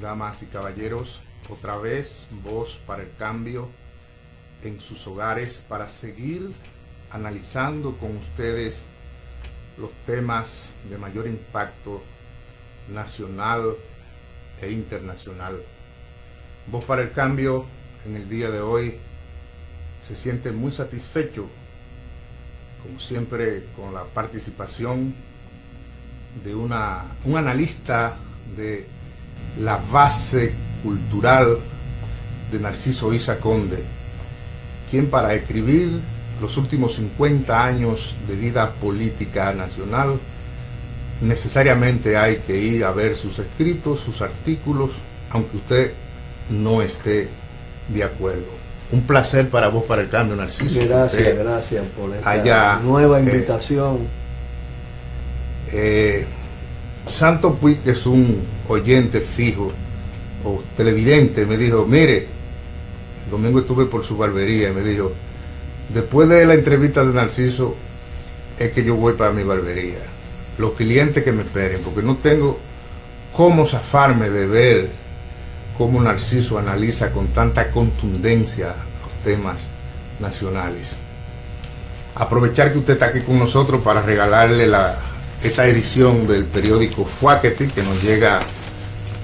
Damas y caballeros, otra vez Voz para el Cambio en sus hogares para seguir analizando con ustedes los temas de mayor impacto nacional e internacional. Voz para el Cambio en el día de hoy se siente muy satisfecho, como siempre, con la participación de un analista de la base cultural de Narciso Isa Conde, quien para escribir los últimos 50 años de vida política nacional necesariamente hay que ir a ver sus escritos, sus artículos, aunque usted no esté de acuerdo. Un placer para Voz para el Cambio, Narciso. Gracias por esta nueva invitación. Santo Puig, que es un oyente fijo o televidente, me dijo: mire, el domingo estuve por su barbería y me dijo: después de la entrevista de Narciso es que yo voy para mi barbería, los clientes que me esperen, porque no tengo cómo zafarme de ver cómo Narciso analiza con tanta contundencia los temas nacionales. Aprovechar que usted está aquí con nosotros para regalarle esta edición del periódico Fuáquete, que nos llega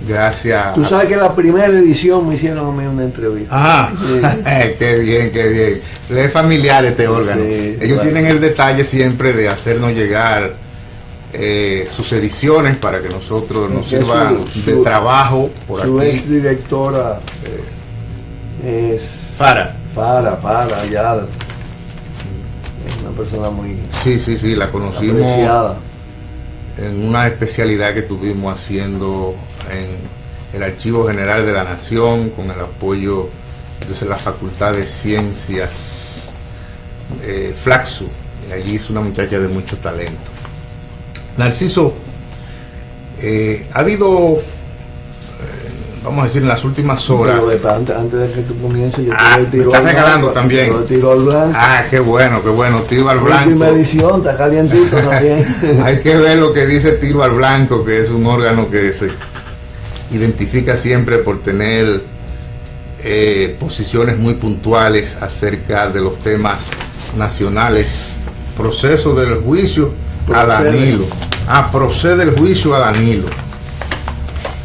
gracias... Tú sabes que la primera edición me hicieron a mí una entrevista. Ah, sí. Qué bien, qué bien. Le es familiar este órgano. Sí, ellos tienen el detalle siempre de hacernos llegar sus ediciones para que nosotros nos sirva de trabajo por su aquí. Su ex directora es Fara ya es una persona muy sí, la conocimos apreciada en una especialidad que estuvimos haciendo en el Archivo General de la Nación con el apoyo desde la Facultad de Ciencias Flaxo, y allí es una muchacha de mucho talento. Narciso, ha habido, vamos a decir, en las últimas horas... Antes de que tú comiences, yo te tiro al blanco, también. Tiro al blanco. Qué bueno, tiro al blanco. Última edición, está calientito también. Hay que ver lo que dice Tiro al Blanco, que es un órgano que se identifica siempre por tener posiciones muy puntuales acerca de los temas nacionales. Proceso del juicio a Danilo. Procede el juicio a Danilo.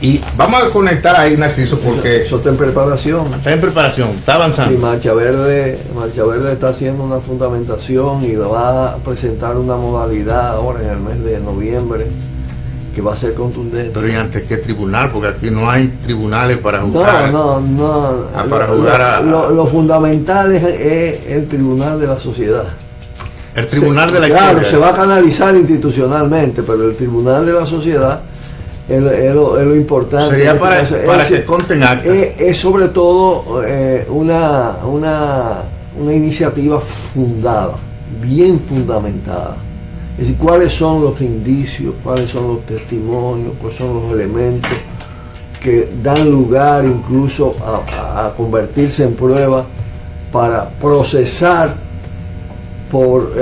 Y vamos a conectar ahí, Narciso, porque... Eso está en preparación. Está en preparación, está avanzando. Y Marcha Verde está haciendo una fundamentación y va a presentar una modalidad ahora en el mes de noviembre que va a ser contundente. Pero ¿y ante qué tribunal? Porque aquí no hay tribunales para juzgar. No. Para jugar lo fundamental es el tribunal de la sociedad. El tribunal de la Claro, historia. se va a canalizar institucionalmente, pero el tribunal de la sociedad es lo importante. Sería para que conten acta. Es sobre todo una iniciativa fundada, bien fundamentada. Es decir, cuáles son los indicios, cuáles son los testimonios, cuáles son los elementos que dan lugar incluso a convertirse en prueba para procesar por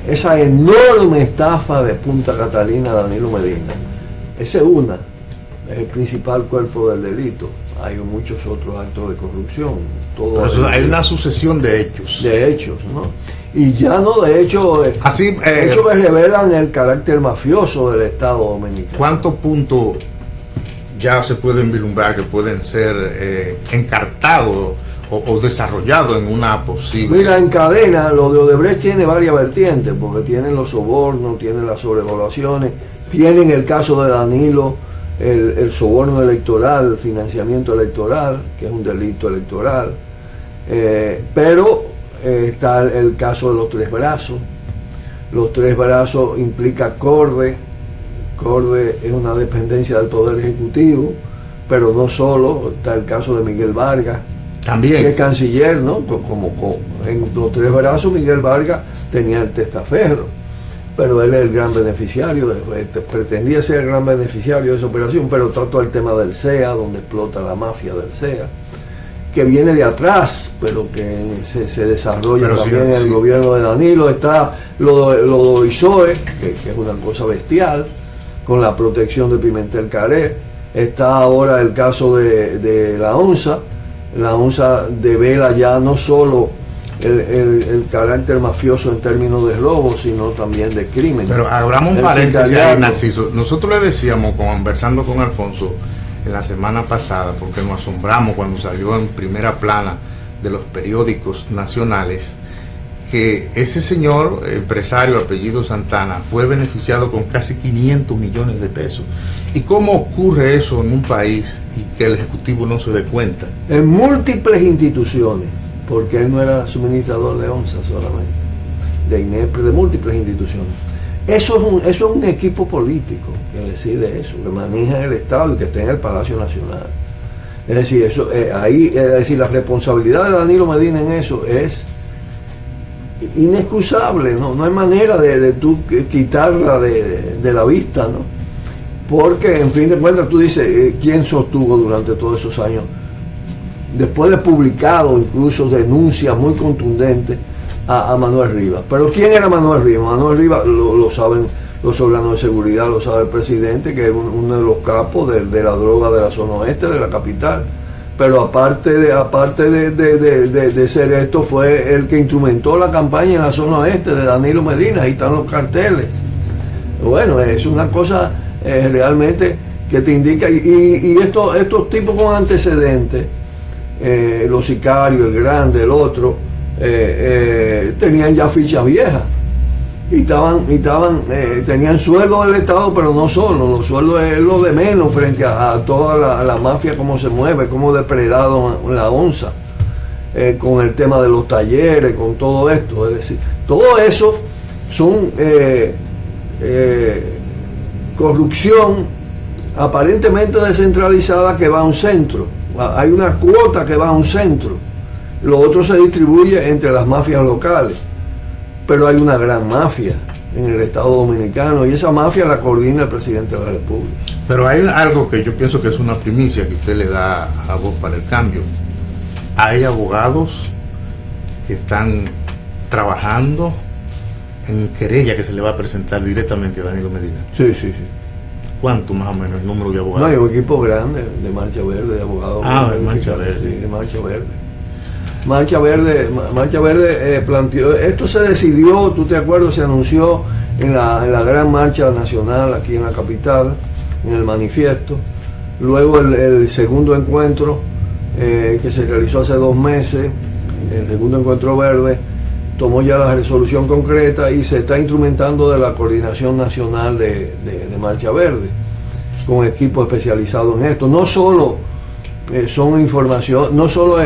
esa enorme estafa de Punta Catalina a Danilo Medina. Esa es el principal cuerpo del delito. Hay muchos otros actos de corrupción. Hay una sucesión de hechos. De hechos, ¿no? Y ya no de hechos, hechos que revelan el carácter mafioso del Estado dominicano. ¿Cuántos puntos ya se pueden vislumbrar que pueden ser encartados o desarrollado en una posible... Mira, en cadena, lo de Odebrecht tiene varias vertientes, porque tienen los sobornos, tienen las sobrevaluaciones, tienen el caso de Danilo, el soborno electoral, el financiamiento electoral, que es un delito electoral, pero está el caso de los tres brazos. Los tres brazos implica CORDE es una dependencia del Poder Ejecutivo, pero no solo, está el caso de Miguel Vargas, también, que es canciller, ¿no? Como en los tres brazos, Miguel Vargas tenía el testaferro, pero él es el gran beneficiario, pretendía ser el gran beneficiario de esa operación, pero está todo el tema del CEA, donde explota la mafia del CEA, que viene de atrás, pero que se desarrolla también en el gobierno de Danilo. Está lo de ISOE, que es una cosa bestial, con la protección de Pimentel Caré, Está ahora el caso de la ONSA. La ONSA devela ya no solo el carácter mafioso en términos de robo, sino también de crimen. Pero abramos un paréntesis ahí, Narciso. Nosotros le decíamos, conversando con Alfonso en la semana pasada, porque nos asombramos cuando salió en primera plana de los periódicos nacionales, que ese señor empresario apellido Santana fue beneficiado con casi 500 millones de pesos. ¿Y cómo ocurre eso en un país y que el Ejecutivo no se dé cuenta? En múltiples instituciones, porque él no era suministrador de ONSA solamente, de INEPRE, de múltiples instituciones. Eso es un equipo político que decide eso, que maneja el Estado y que está en el Palacio Nacional. Es decir, la responsabilidad de Danilo Medina en eso es inexcusable, no hay manera de tú quitarla de la vista, ¿no? Porque en fin de cuentas tú dices, ¿quién sostuvo durante todos esos años, después de publicado incluso denuncias muy contundentes a Manuel Rivas? Pero ¿quién era Manuel Rivas? Manuel Rivas lo saben los órganos de seguridad, lo sabe el presidente, que es uno de los capos de la droga de la zona oeste de la capital. Pero aparte de ser esto, fue el que instrumentó la campaña en la zona oeste de Danilo Medina. Ahí están los carteles. Bueno, es una cosa realmente que te indica. Y estos tipos con antecedentes, los sicarios, el grande, el otro, tenían ya fichas viejas. Y tenían sueldo del Estado, pero no solo, los sueldos es lo de menos frente a toda la mafia, cómo se mueve, cómo depredado la ONSA, con el tema de los talleres, con todo esto. Es decir, todo eso son corrupción aparentemente descentralizada que va a un centro. Hay una cuota que va a un centro, lo otro se distribuye entre las mafias locales. Pero hay una gran mafia en el Estado Dominicano y esa mafia la coordina el presidente de la República. Pero hay algo que yo pienso que es una primicia que usted le da a Voz para el Cambio. Hay abogados que están trabajando en querella que se le va a presentar directamente a Danilo Medina. Sí. ¿Cuánto más o menos el número de abogados? No, hay un equipo grande de Marcha Verde, de abogados. De Marcha Verde. Sí, de Marcha Verde. Marcha Verde planteó, esto se decidió, tú te acuerdas, se anunció en la gran marcha nacional aquí en la capital, en el manifiesto. Luego el segundo encuentro que se realizó hace 2 meses, el segundo encuentro verde, tomó ya la resolución concreta y se está instrumentando de la coordinación nacional de Marcha Verde, con equipos especializados en esto. No solo son información, no solo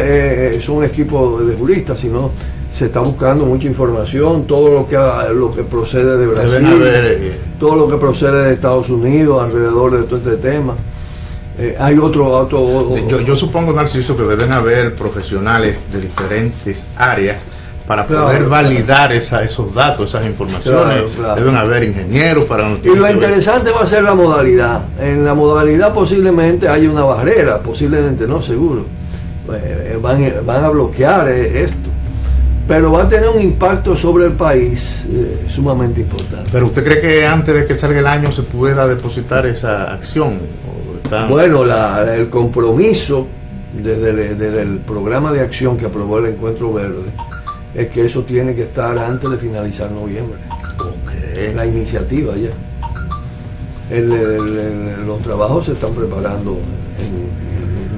son equipos de juristas, sino se está buscando mucha información, todo lo que procede de Brasil, todo lo que procede de Estados Unidos alrededor de todo este tema. Hay otro yo supongo, Narciso, que deben haber profesionales de diferentes áreas para poder validar esos datos, esas informaciones. Claro. Deben haber ingenieros para... Y lo interesante va a ser la modalidad. En la modalidad posiblemente hay una barrera, posiblemente no, seguro. Van a bloquear esto. Pero va a tener un impacto sobre el país sumamente importante. ¿Pero usted cree que antes de que salga el año se pueda depositar esa acción? Bueno, el compromiso desde el programa de acción que aprobó el Encuentro Verde es que eso tiene que estar antes de finalizar noviembre. Okay. La iniciativa ya. Los trabajos se están preparando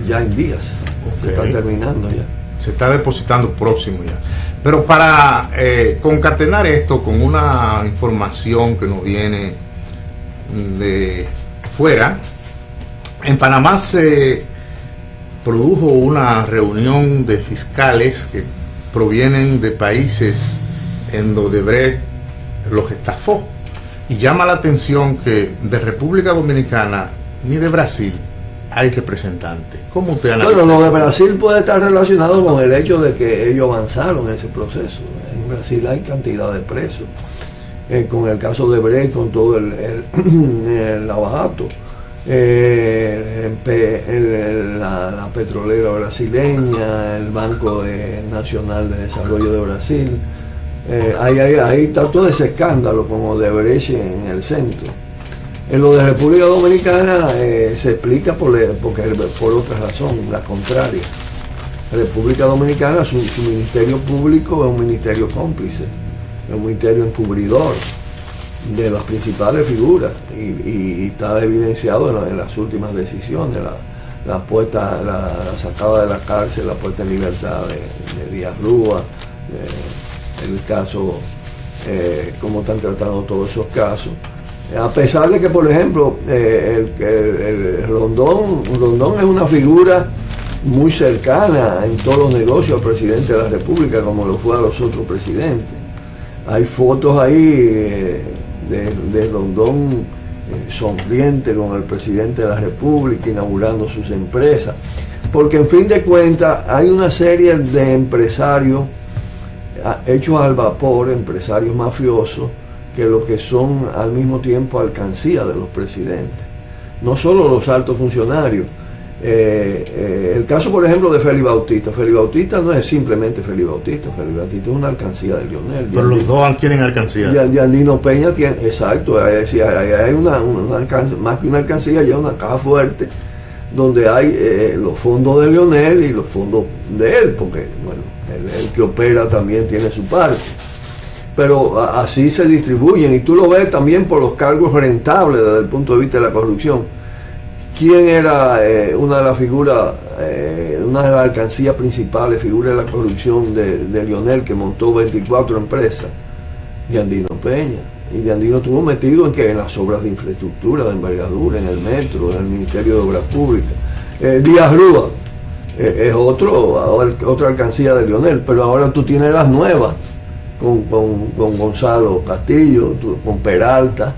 ya en días. Okay. Se están terminando ya. Se está depositando próximo ya. Pero para concatenar esto con una información que nos viene de fuera, en Panamá se produjo una reunión de fiscales que provienen de países en donde Odebrecht los estafó, y llama la atención que de República Dominicana ni de Brasil hay representantes. ¿Cómo usted analiza? Bueno, lo de Brasil puede estar relacionado con el hecho de que ellos avanzaron en ese proceso. En Brasil hay cantidad de presos, con el caso de Odebrecht, con todo el lavajato, la petrolera brasileña, el Banco Nacional de Desarrollo de Brasil. Ahí está todo ese escándalo con Odebrecht en el centro. En lo de República Dominicana se explica por otra razón, la contraria. República Dominicana, su ministerio público es un ministerio cómplice, es un ministerio encubridor de las principales figuras y está evidenciado en las últimas decisiones, la sacada de la cárcel, la puesta en libertad de Díaz Rúa, el caso, cómo están tratando todos esos casos. A pesar de que, por ejemplo, el Rondón es una figura muy cercana en todos los negocios al presidente de la República, como lo fue a los otros presidentes. Hay fotos ahí de Rondón sonriente con el presidente de la República, inaugurando sus empresas, porque en fin de cuentas hay una serie de empresarios hechos al vapor, empresarios mafiosos, que lo que son al mismo tiempo alcancía de los presidentes, no solo los altos funcionarios. El caso, por ejemplo, de Félix Bautista. Félix Bautista no es simplemente Félix Bautista es una alcancía de Leonel. Pero los dos tienen alcancía. Yandino Peña tiene, exacto, hay una más que una alcancía, ya una caja fuerte, donde hay los fondos de Leonel y los fondos de él, porque bueno, el que opera también tiene su parte. Pero así se distribuyen, y tú lo ves también por los cargos rentables desde el punto de vista de la corrupción. ¿Quién era una de las figuras, una de las alcancías principales, figuras de la corrupción de Leonel, que montó 24 empresas? Yandino Peña. Y Yandino estuvo metido en las obras de infraestructura, de envergadura, en el metro, en el Ministerio de Obras Públicas. Díaz Rúa es otra alcancía de Leonel, pero ahora tú tienes las nuevas, con Gonzalo Castillo, con Peralta.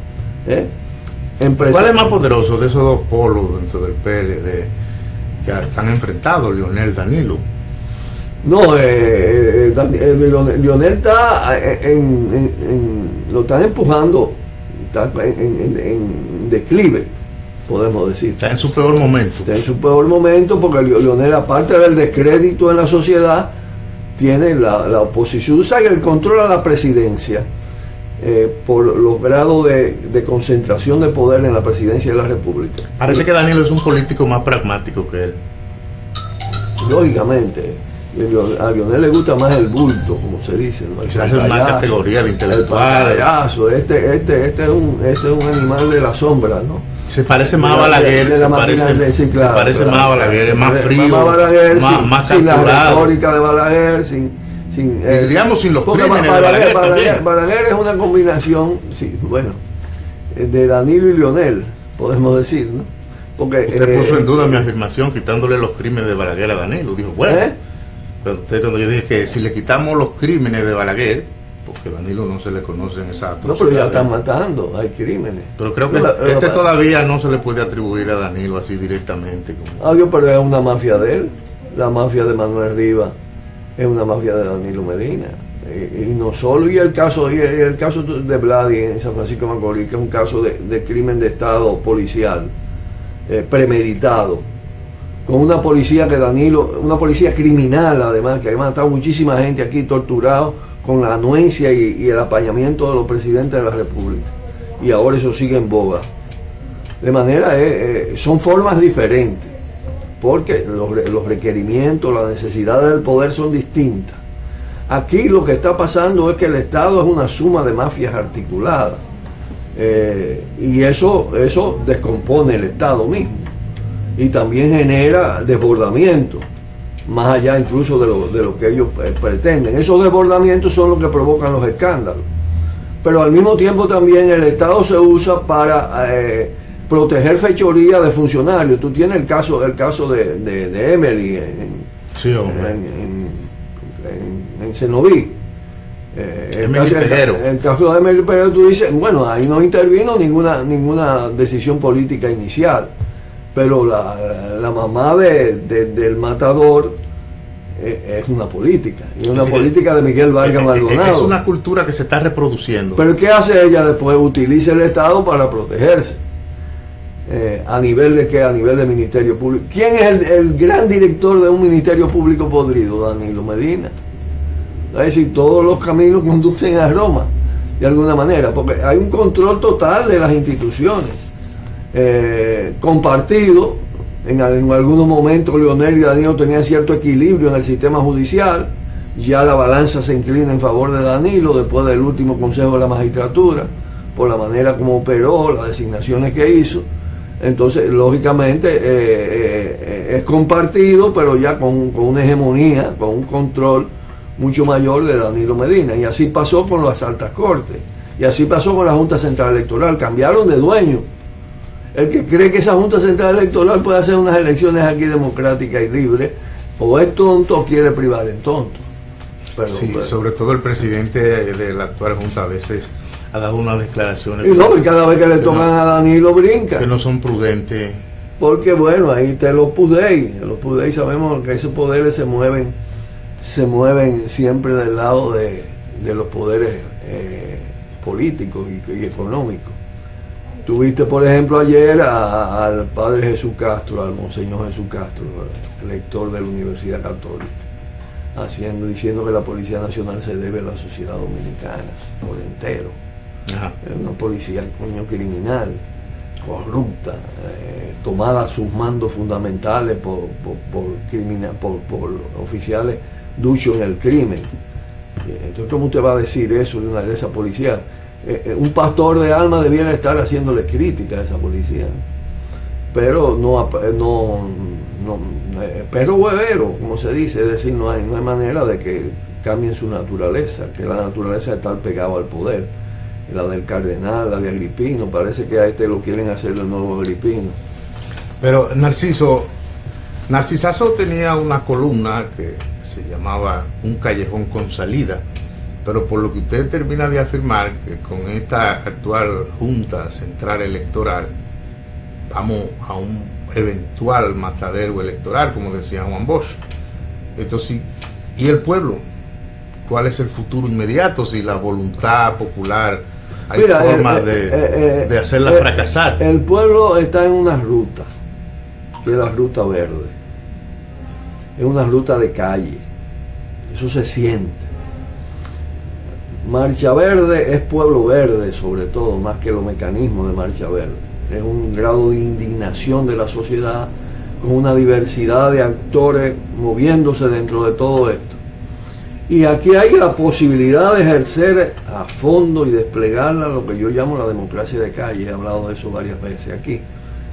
¿Cuál es más poderoso de esos dos polos dentro del PLD que están enfrentados, Leonel, Danilo? No, Leonel está lo están empujando, está en declive, podemos decir. Está en su peor momento. Está en su peor momento porque Leonel, aparte del descrédito en la sociedad, tiene la oposición. Tú sabes que él controla la presidencia por los grados de concentración de poder en la presidencia de la República. Parece que Danilo es un político más pragmático que él. Lógicamente, a Leonel le gusta más el bulto, como se dice, ¿no? Se hace una categoría de intelectual. Este es un animal de la sombra, ¿no? Se parece más a Balaguer, se parece más a Balaguer, es más frío, más calculado. La retórica de Balaguer, digamos sin los crímenes de Balaguer también. Balaguer es una combinación, sí, bueno, de Danilo y Leonel, podemos decir, ¿no? Porque usted puso en duda mi afirmación quitándole los crímenes de Balaguer a Danilo. Dijo, bueno, cuando yo dije que si le quitamos los crímenes de Balaguer, porque Danilo no se le conocen esas atrocidades. No, pero ya están matando, hay crímenes. Pero creo que todavía no se le puede atribuir a Danilo así directamente. Pero es una mafia de él. La mafia de Manuel Rivas es una mafia de Danilo Medina. Y no solo, y el caso de Vladi en San Francisco de Macorís, que es un caso de crimen de Estado policial, premeditado, con una policía una policía criminal además, que ha matado muchísima gente aquí, torturado, con la anuencia y el apañamiento de los presidentes de la República, y ahora eso sigue en boga. De manera, son formas diferentes, porque los requerimientos, las necesidades del poder son distintas. Aquí lo que está pasando es que el Estado es una suma de mafias articuladas, y eso descompone el Estado mismo, y también genera desbordamiento, más allá incluso de lo que ellos pretenden. Esos desbordamientos son los que provocan los escándalos, pero al mismo tiempo también el Estado se usa para proteger fechorías de funcionarios. Tú tienes el caso de Emily en Cenoví. El caso de Emily Peguero, tú dices, bueno, ahí no intervino ninguna decisión política inicial, pero la mamá del matador es una política, y una política de Miguel Vargas Maldonado. Es una cultura que se está reproduciendo. Pero ¿qué hace ella después? Utiliza el Estado para protegerse. ¿A nivel de qué? A nivel de Ministerio Público. ¿Quién es el gran director de un Ministerio Público podrido? Danilo Medina. Es decir, todos los caminos conducen a Roma, de alguna manera, porque hay un control total de las instituciones. compartido. En algunos momentos Leonel y Danilo tenían cierto equilibrio en el sistema judicial. Ya la balanza se inclina en favor de Danilo después del último Consejo de la Magistratura, por la manera como operó, las designaciones que hizo. Entonces, lógicamente, es compartido, pero ya con una hegemonía, con un control mucho mayor de Danilo Medina. Y así pasó con las altas cortes. Y así pasó con la Junta Central Electoral. Cambiaron de dueño. El que cree que esa Junta Central Electoral puede hacer unas elecciones aquí democráticas y libres, o es tonto o quiere privar en tonto. Sí, sobre todo el presidente de la actual Junta a veces ha dado unas declaraciones. Y no, y cada vez que le tocan a Danilo brinca. Que no son prudentes. Porque bueno, ahí te los pudéis sabemos que esos poderes se mueven siempre del lado de los poderes políticos y económicos. Tuviste, por ejemplo, ayer al padre Jesús Castro, al monseñor Jesús Castro, rector de la Universidad Católica, diciendo que la Policía Nacional se debe a la sociedad dominicana por entero. Ajá. Una policía criminal, corrupta, tomada a sus mandos fundamentales por oficiales duchos en el crimen. Entonces, ¿cómo usted va a decir eso de una de esas policías? Un pastor de alma debiera estar haciéndole crítica a esa policía, pero perro huevero, como se dice, es decir, no hay manera de que cambien su naturaleza, que la naturaleza de estar pegado al poder, la del cardenal, la de Agripino, parece que a lo quieren hacer el nuevo Agripino. Pero Narcisazo tenía una columna que se llamaba Un callejón con salida, pero por lo que usted termina de afirmar, que con esta actual Junta Central Electoral vamos a un eventual matadero electoral, como decía Juan Bosch. Entonces, ¿y el pueblo? ¿Cuál es el futuro inmediato si la voluntad popular hay formas de hacerla fracasar? El pueblo está en una ruta, que es la ruta verde. Es una ruta de calle. Eso se siente. Marcha Verde es pueblo verde, sobre todo, más que los mecanismos de Marcha Verde. Es un grado de indignación de la sociedad, con una diversidad de actores moviéndose dentro de todo esto. Y aquí hay la posibilidad de ejercer a fondo y desplegarla lo que yo llamo la democracia de calle. He hablado de eso varias veces aquí.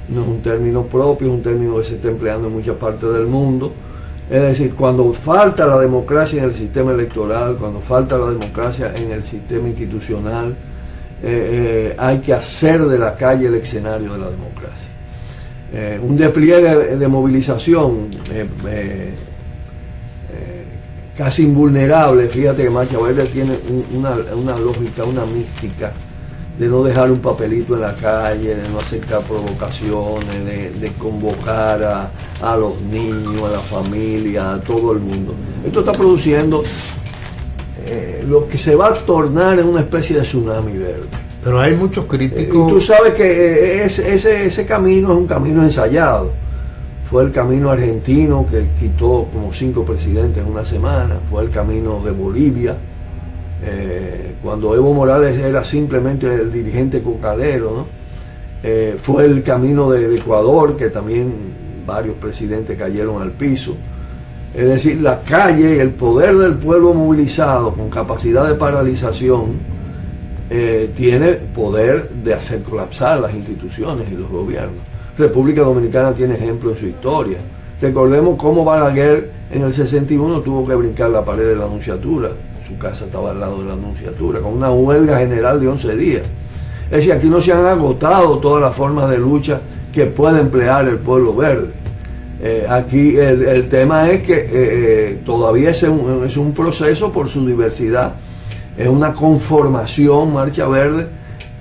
No es un término propio, es un término que se está empleando en muchas partes del mundo. Es decir, cuando falta la democracia en el sistema electoral, cuando falta la democracia en el sistema institucional, hay que hacer de la calle el escenario de la democracia. Un despliegue de movilización casi invulnerable. Fíjate que Marcha Verde tiene una lógica, una mística de no dejar un papelito en la calle, de no aceptar provocaciones, de convocar a los niños, a la familia, a todo el mundo. Esto está produciendo lo que se va a tornar en una especie de tsunami verde. Pero hay muchos críticos. Y tú sabes que ese camino es un camino ensayado. Fue el camino argentino que quitó como 5 presidentes en una semana, fue el camino de Bolivia, cuando Evo Morales era simplemente el dirigente cocalero, ¿no? Fue el camino de Ecuador, que también varios presidentes cayeron al piso. Es decir, la calle, el poder del pueblo movilizado con capacidad de paralización, tiene poder de hacer colapsar las instituciones y los gobiernos. República Dominicana tiene ejemplo en su historia. Recordemos cómo Balaguer en el 61 tuvo que brincar la pared de la Nunciatura. Su casa estaba al lado de la Nunciatura, con una huelga general de 11 días. Es decir, aquí no se han agotado todas las formas de lucha que puede emplear el pueblo verde. Aquí el tema es que todavía es un proceso por su diversidad. Es una conformación, Marcha Verde,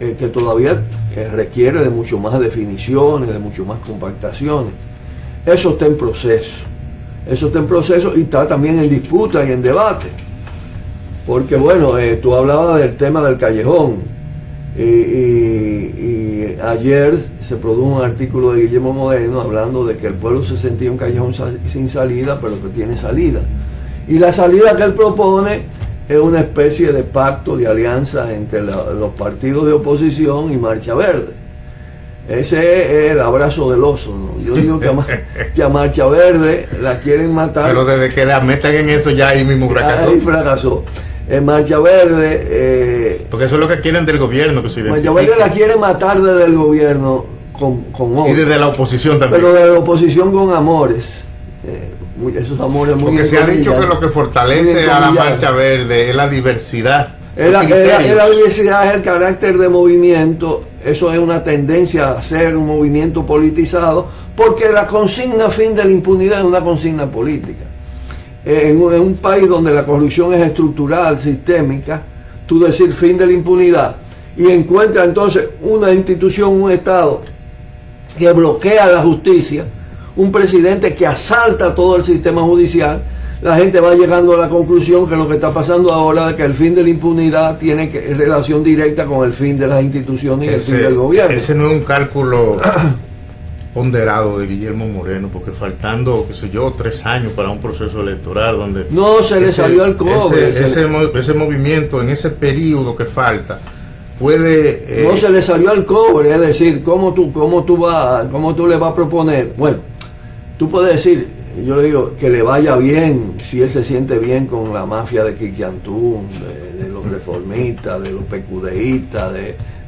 que todavía requiere de mucho más definiciones, de mucho más compactaciones. Eso está en proceso. Eso está en proceso y está también en disputa y en debate. Porque bueno, tú hablabas del tema del callejón y ayer se produjo un artículo de Guillermo Moreno hablando de que el pueblo se sentía un callejón sin salida, pero que tiene salida. Y la salida que él propone es una especie de pacto, de alianza entre los partidos de oposición y Marcha Verde. Ese es el abrazo del oso, ¿no? Yo digo que a Marcha Verde la quieren matar. Pero desde que la metan en eso ya ahí mismo fracasó. Ahí fracasó. En Marcha Verde... porque eso es lo que quieren del gobierno, que se identifique. Marcha Verde la quiere matar desde el gobierno con odio. Y desde la oposición también. Pero de la oposición con amores. Esos amores muy... Porque se ha dicho que lo que fortalece a la Marcha Verde es la diversidad. Es la diversidad, es el carácter de movimiento. Eso es una tendencia a ser un movimiento politizado, porque la consigna fin de la impunidad es una consigna política. En un país donde la corrupción es estructural, sistémica, tú decir fin de la impunidad y encuentra entonces una institución, un Estado que bloquea la justicia, un presidente que asalta todo el sistema judicial, la gente va llegando a la conclusión que lo que está pasando ahora es que el fin de la impunidad tiene relación directa con el fin de las instituciones y el fin del gobierno. Ese no es un cálculo ponderado de Guillermo Moreno, porque faltando, qué sé yo, 3 años para un proceso electoral donde... No, se le salió el cobre. Ese movimiento, en ese periodo que falta, puede... no se le salió el cobre, es decir, ¿cómo tú le vas a proponer? Bueno, tú puedes decir... Yo le digo que le vaya bien, si él se siente bien con la mafia de Quiquiantún, de los reformistas, de los pecudeístas,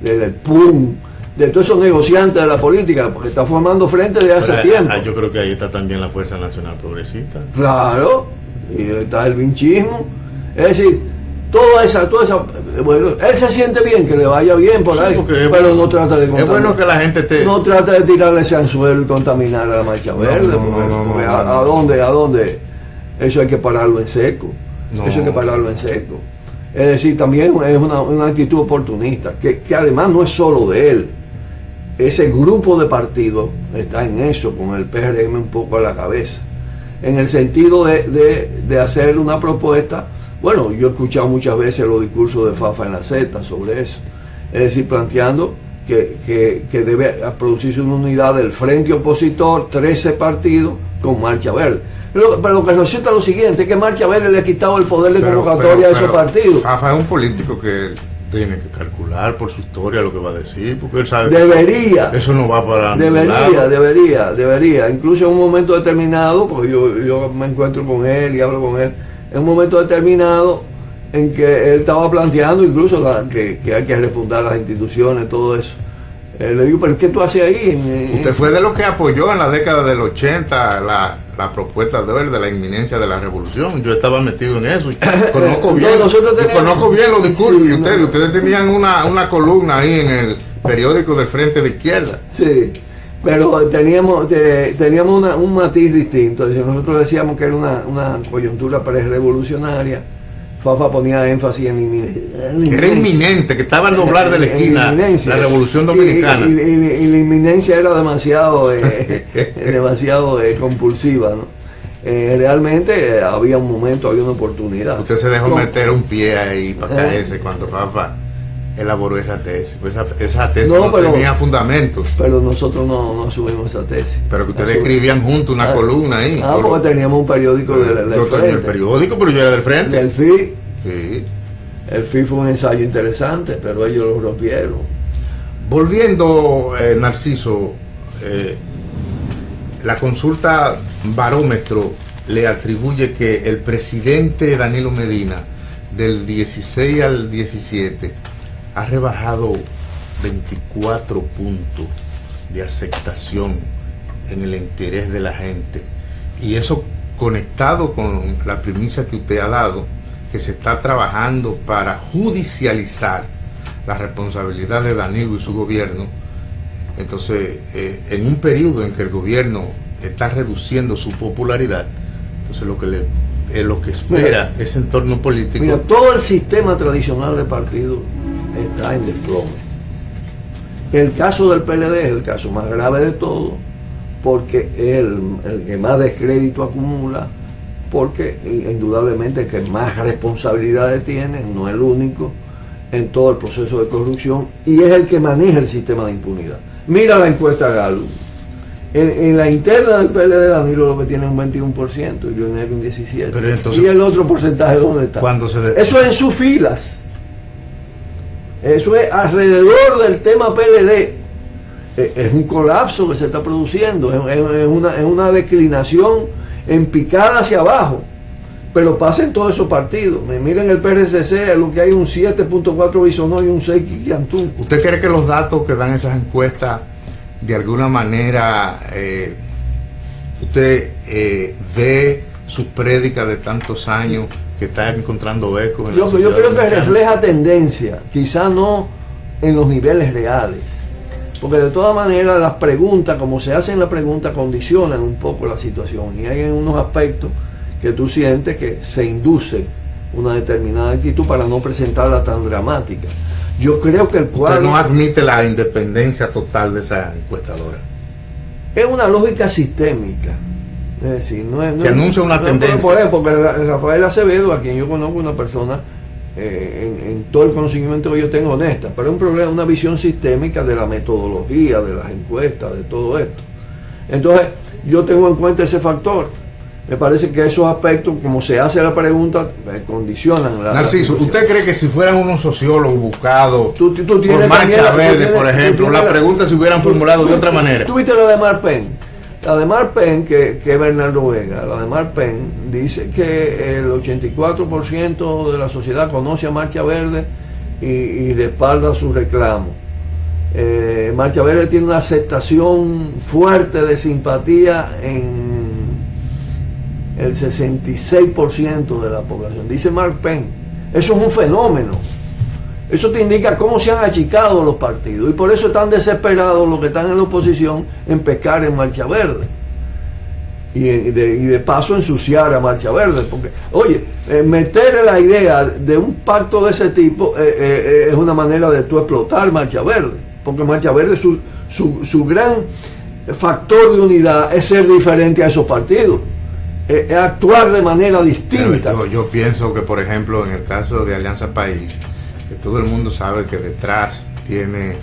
del PUM, de todos esos negociantes de la política, porque está formando frente desde hace tiempo. Yo creo que ahí está también la Fuerza Nacional Progresista. Claro, y está el vinchismo. Es decir, toda esa, bueno, él se siente bien, que le vaya bien por ahí, pero bueno, no trata de contaminar. Es bueno que la gente no trata de tirarle ese anzuelo y contaminar a la Marcha Verde. ¿A dónde? Eso hay que pararlo en seco. Eso hay que pararlo en seco. Es decir, también es una actitud oportunista, que además no es solo de él. Ese grupo de partidos está en eso, con el PRM un poco a la cabeza, en el sentido de hacer una propuesta. Bueno, yo he escuchado muchas veces los discursos de Fafa en la Z sobre eso, es decir, planteando que debe producirse una unidad del frente opositor, 13 partidos con Marcha Verde. Pero lo que resulta es lo siguiente, es que Marcha Verde le ha quitado el poder de convocatoria a esos partidos. Fafa es un político que tiene que calcular por su historia lo que va a decir, porque él sabe debería, que eso no va para debería, incluso en un momento determinado, porque yo me encuentro con él y hablo con él, en un momento determinado en que él estaba planteando incluso que hay que refundar las instituciones, todo eso. Le digo, pero ¿qué tú haces ahí? Usted fue de los que apoyó en la década del 80 la propuesta de él de la inminencia de la revolución. Yo estaba metido en eso. Conozco bien, conozco bien los discursos. Sí, y ustedes tenían una columna ahí en el periódico del Frente de Izquierda. Sí, pero teníamos un matiz distinto. Nosotros decíamos que era una coyuntura prerevolucionaria. Fafa ponía énfasis en inminencia. Era inminente, que estaba al doblar de la esquina la Revolución Dominicana. Y la inminencia era demasiado compulsiva, ¿no? Realmente había un momento, había una oportunidad. Usted se dejó meter un pie ahí para caerse cuando Fafa elaboró esa tesis. Pues esa tesis no tenía fundamentos. Pero nosotros no subimos esa tesis. Pero que ustedes escribían juntos una columna ahí. Porque teníamos un periódico del Frente. Yo tenía el periódico, pero yo era del Frente. Del FI. Sí. El FI fue un ensayo interesante, pero ellos lo rompieron. Volviendo, Narciso, la consulta Barómetro le atribuye que el presidente Danilo Medina, del 16 al 17, ha rebajado 24 puntos de aceptación en el interés de la gente. Y eso conectado con la primicia que usted ha dado, que se está trabajando para judicializar la responsabilidad de Danilo y su gobierno. Entonces, en un periodo en que el gobierno está reduciendo su popularidad, entonces lo que espera ese entorno político. Mira, todo el sistema tradicional de partido está en desplome. El caso del PLD es el caso más grave de todo, porque es el que más descrédito acumula, porque indudablemente el que más responsabilidades tiene, no el único, en todo el proceso de corrupción, y es el que maneja el sistema de impunidad. Mira la encuesta Gallup. En la interna del PLD, Danilo lo que tiene es un 21% y Leonel un 17%. Pero entonces, ¿y el otro porcentaje dónde está? Eso es en sus filas. Eso es alrededor del tema PLD. es un colapso que se está produciendo, es una declinación en picada hacia abajo. Pero pasen todos esos partidos. Miren el PRCC, lo que hay un 7.4 Bisonó y un 6 Quiquiantú. ¿Usted cree que los datos que dan esas encuestas, de alguna manera, usted ve sus prédicas de tantos años que está encontrando eco? Yo creo que refleja tendencia, quizá no en los niveles reales. Porque de todas maneras las preguntas, como se hacen las preguntas, condicionan un poco la situación. Y hay unos aspectos que tú sientes que se induce una determinada actitud para no presentarla tan dramática. Yo creo que el cuadro... Usted no admite la independencia total de esa encuestadora. Es una lógica sistémica. Es decir, no es... Se anuncia una tendencia. Por ejemplo, porque Rafael Acevedo, a quien yo conozco, una persona en todo el conocimiento que yo tengo honesta, pero es un problema, una visión sistémica de la metodología, de las encuestas, de todo esto. Entonces, yo tengo en cuenta ese factor. Me parece que esos aspectos, como se hace la pregunta, condicionan la... Narciso, ¿usted cree que si fueran unos sociólogos buscados tú por Marcha Verde, por ejemplo, las preguntas se hubieran formulado de otra manera? ¿Tuviste la de Marpen? La de Marpen, que es Bernardo Vega, la de Marpen dice que el 84% de la sociedad conoce a Marcha Verde y respalda su reclamo. Marcha Verde tiene una aceptación fuerte de simpatía en el 66% de la población, dice Mark Penn. Eso es un fenómeno. Eso te indica cómo se han achicado los partidos, y por eso están desesperados los que están en la oposición en pescar en Marcha Verde y de paso ensuciar a Marcha Verde, porque oye, meter la idea de un pacto de ese tipo es una manera de tú explotar Marcha Verde, porque Marcha Verde su gran factor de unidad es ser diferente a esos partidos, actuar de manera distinta. Yo pienso que, por ejemplo, en el caso de Alianza País, que todo el mundo sabe que detrás tiene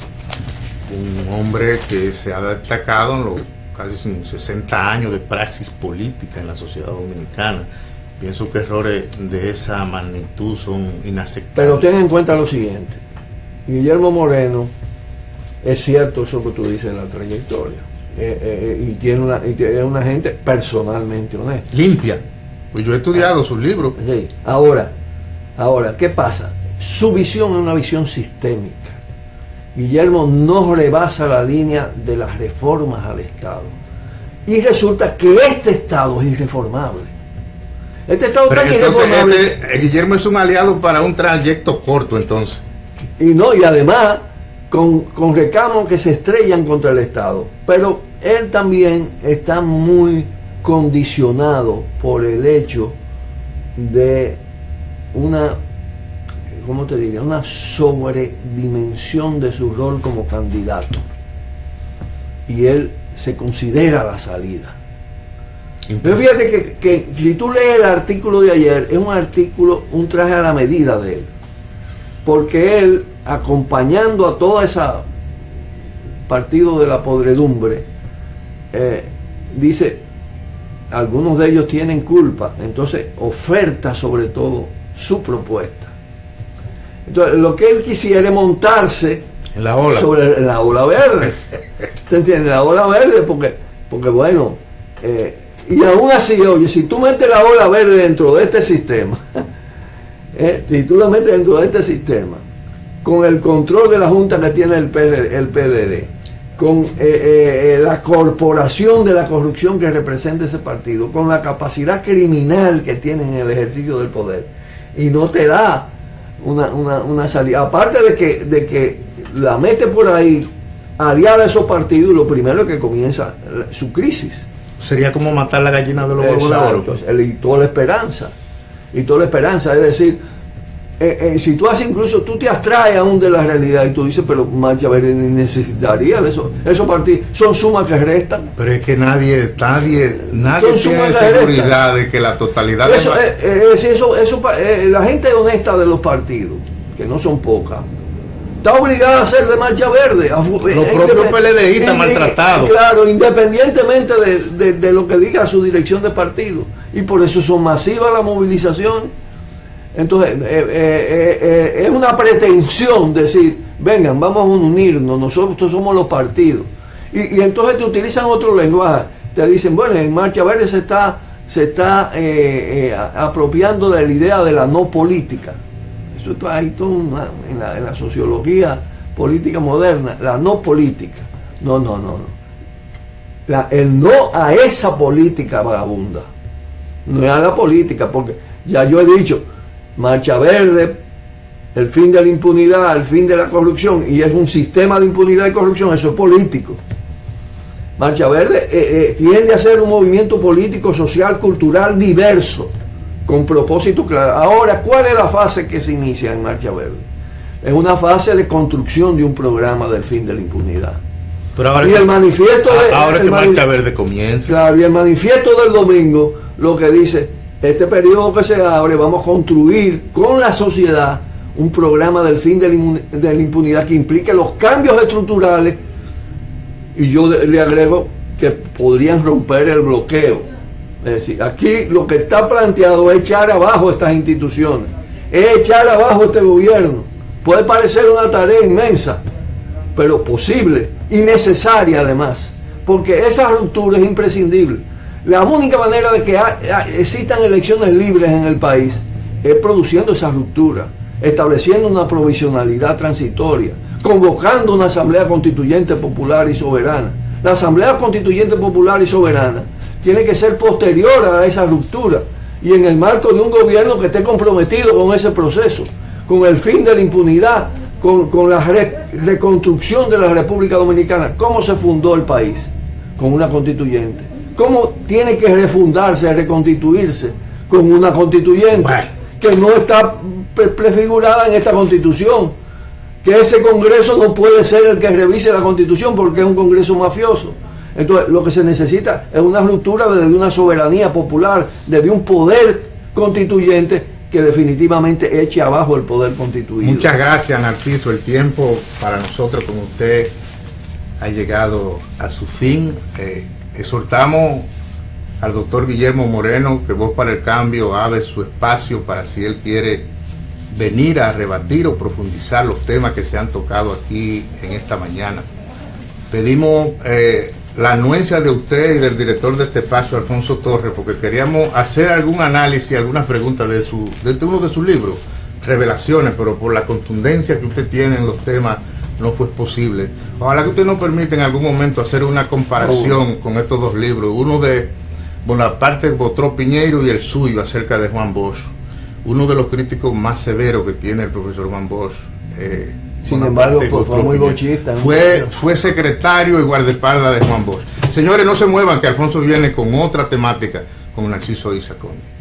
un hombre que se ha destacado en los casi 60 años de praxis política en la sociedad dominicana. Pienso que errores de esa magnitud son inaceptables. Pero ten en cuenta lo siguiente: Guillermo Moreno, es cierto eso que tú dices en la trayectoria, y tiene una gente personalmente honesta, limpia. Pues yo he estudiado sus libros. Sí. Ahora, ¿qué pasa? Su visión es una visión sistémica. Guillermo no rebasa la línea de las reformas al Estado. Y resulta que este Estado es irreformable. Este Estado Pero tan entonces irreformable. Guillermo es un aliado para un trayecto corto, entonces. Y además con reclamos que se estrellan contra el Estado. Pero él también está muy condicionado por el hecho de una sobredimensión de su rol como candidato, y él se considera la salida. Pero fíjate que si tú lees el artículo de ayer, es un traje a la medida de él, porque él, acompañando a toda esa partido de la podredumbre, dice, algunos de ellos tienen culpa, entonces oferta sobre todo su propuesta. Entonces, lo que él quisiera es montarse en la ola, sobre la ola verde. ¿Te entiendes? La ola verde, porque bueno, y aún así, oye, si tú metes la ola verde dentro de este sistema, si tú la metes dentro de este sistema, con el control de la Junta que tiene el PLD, con la corporación de la corrupción que representa ese partido, con la capacidad criminal que tienen en el ejercicio del poder, y no te da una salida, aparte de que la mete por ahí aliada a esos partidos, lo primero es que comienza su crisis. Sería como matar la gallina de los huevos de oro. Y toda la esperanza, es decir, si tú haces, incluso tú te abstraes aún de la realidad y tú dices, pero Marcha Verde necesitaría de esos partidos, son sumas que restan. Pero es que nadie tiene seguridad de que la totalidad la gente honesta de los partidos, que no son pocas, está obligada a ser de Marcha Verde. Los propios PLDistas maltratados. Claro, independientemente de lo que diga su dirección de partido. Y por eso son masivas las movilizaciones. Entonces, es una pretensión decir, vengan, vamos a unirnos, nosotros somos los partidos. Y entonces te utilizan otro lenguaje. Te dicen, bueno, en Marcha Verde se está apropiando de la idea de la no política. Eso está ahí todo en la sociología política moderna, la no política. No. El no a esa política vagabunda. No es a la política, porque ya yo he dicho, Marcha Verde, el fin de la impunidad, el fin de la corrupción, y es un sistema de impunidad y corrupción, eso es político. Marcha Verde tiende a ser un movimiento político, social, cultural diverso, con propósito claro. Ahora, ¿cuál es la fase que se inicia en Marcha Verde? Es una fase de construcción de un programa del fin de la impunidad. Pero ahora y el manifiesto que Marcha Verde comienza. Claro, y el manifiesto del domingo lo que dice, este periodo que se abre, vamos a construir con la sociedad un programa del fin de la impunidad que implique los cambios estructurales, y yo le agrego que podrían romper el bloqueo. Es decir, aquí lo que está planteado es echar abajo estas instituciones, es echar abajo este gobierno. Puede parecer una tarea inmensa, pero posible y necesaria además, porque esa ruptura es imprescindible. La única manera de que existan elecciones libres en el país es produciendo esa ruptura, estableciendo una provisionalidad transitoria, convocando una asamblea constituyente popular y soberana. La asamblea constituyente popular y soberana tiene que ser posterior a esa ruptura y en el marco de un gobierno que esté comprometido con ese proceso, con el fin de la impunidad, con la reconstrucción de la República Dominicana. ¿Cómo se fundó el país? Con una constituyente. ¿Cómo tiene que refundarse, reconstituirse? Con una constituyente que no está prefigurada en esta constitución. Que ese Congreso no puede ser el que revise la constitución porque es un Congreso mafioso. Entonces lo que se necesita es una ruptura desde una soberanía popular, desde un poder constituyente que definitivamente eche abajo el poder constituido. Muchas gracias, Narciso. El tiempo para nosotros con usted ha llegado a su fin. Exhortamos al doctor Guillermo Moreno que Voz para el Cambio abre su espacio para si él quiere venir a rebatir o profundizar los temas que se han tocado aquí en esta mañana. Pedimos la anuencia de usted y del director de este espacio, Alfonso Torres, porque queríamos hacer algún análisis, algunas preguntas de uno de sus libros, Revelaciones, pero por la contundencia que usted tiene en los temas no fue posible. Ojalá que usted nos permita en algún momento hacer una comparación con estos dos libros, uno de Bonaparte Botró Piñeiro y el suyo acerca de Juan Bosch, uno de los críticos más severos que tiene el profesor Juan Bosch. Sin embargo, fue muy bochista. Fue secretario y guardaespaldas de Juan Bosch. Señores, no se muevan, que Alfonso viene con otra temática con Narciso Isa Conde.